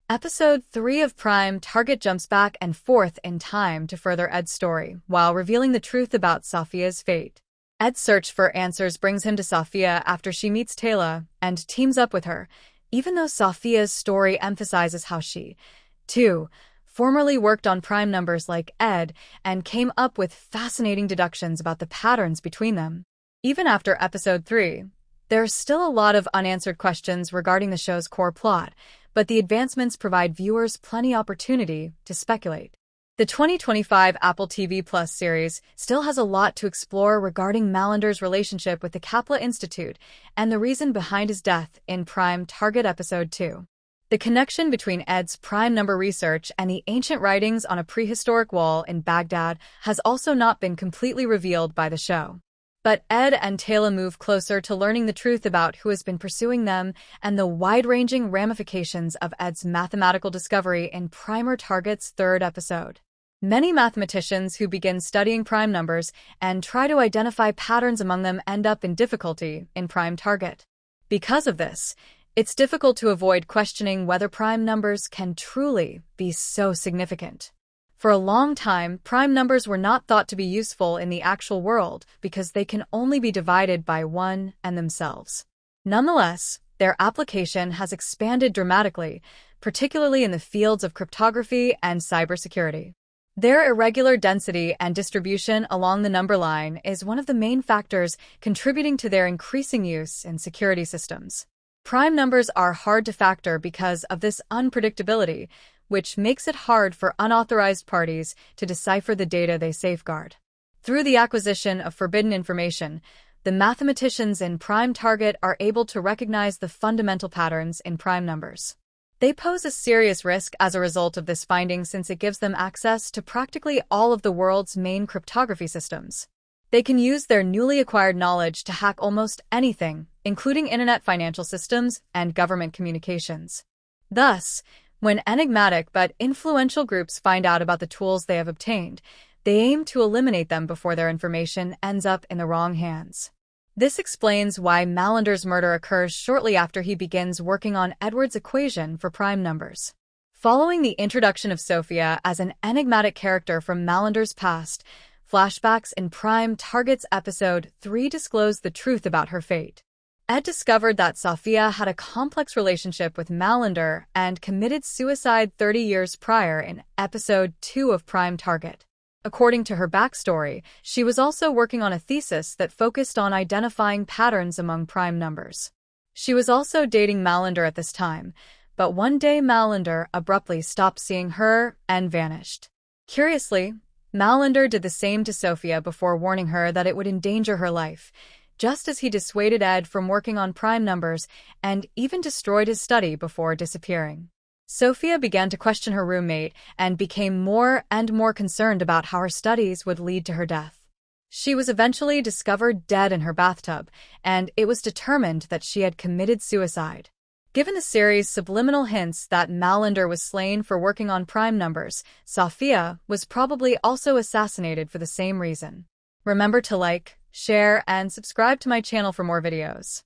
Episode 3 of Prime Target jumps back and forth in time to further Ed's story, while revealing the truth about Safiya's fate. Ed's search for answers brings him to Safiya after she meets Taylor and teams up with her, even though Safiya's story emphasizes how she, too, formerly worked on prime numbers like Ed and came up with fascinating deductions about the patterns between them. Even after Episode 3, there's still a lot of unanswered questions regarding the show's core plot, but the advancements provide viewers plenty opportunity to speculate. The 2025 Apple TV Plus series still has a lot to explore regarding Malander's relationship with the Kaplan Institute and the reason behind his death in Prime Target Episode 2. The connection between Ed's prime number research and the ancient writings on a prehistoric wall in Baghdad has also not been completely revealed by the show. But Ed and Taylor move closer to learning the truth about who has been pursuing them and the wide-ranging ramifications of Ed's mathematical discovery in Prime Target's third episode. Many mathematicians who begin studying prime numbers and try to identify patterns among them end up in difficulty in Prime Target. Because of this, it's difficult to avoid questioning whether prime numbers can truly be so significant. For a long time, prime numbers were not thought to be useful in the actual world because they can only be divided by 1 and themselves. Nonetheless, their application has expanded dramatically, particularly in the fields of cryptography and cybersecurity. Their irregular density and distribution along the number line is one of the main factors contributing to their increasing use in security systems. Prime numbers are hard to factor because of this unpredictability, which makes it hard for unauthorized parties to decipher the data they safeguard. Through the acquisition of forbidden information, the mathematicians in Prime Target are able to recognize the fundamental patterns in prime numbers. They pose a serious risk as a result of this finding since it gives them access to practically all of the world's main cryptography systems. They can use their newly acquired knowledge to hack almost anything, including internet financial systems and government communications. Thus, when enigmatic but influential groups find out about the tools they have obtained, they aim to eliminate them before their information ends up in the wrong hands. This explains why Malander's murder occurs shortly after he begins working on Edward's equation for prime numbers. Following the introduction of Sophia as an enigmatic character from Malander's past, flashbacks in Prime Target's Episode 3 disclose the truth about her fate. Ed discovered that Safiya had a complex relationship with Malander and committed suicide 30 years prior in Episode 2 of Prime Target. According to her backstory, she was also working on a thesis that focused on identifying patterns among prime numbers. She was also dating Malander at this time, but one day Malander abruptly stopped seeing her and vanished. Curiously, Malander did the same to Sophia before warning her that it would endanger her life, just as he dissuaded Ed from working on prime numbers and even destroyed his study before disappearing. Sophia began to question her roommate and became more and more concerned about how her studies would lead to her death. She was eventually discovered dead in her bathtub, and it was determined that she had committed suicide. Given the series' subliminal hints that Malander was slain for working on prime numbers, Safiya was probably also assassinated for the same reason. Remember to like, share, and subscribe to my channel for more videos.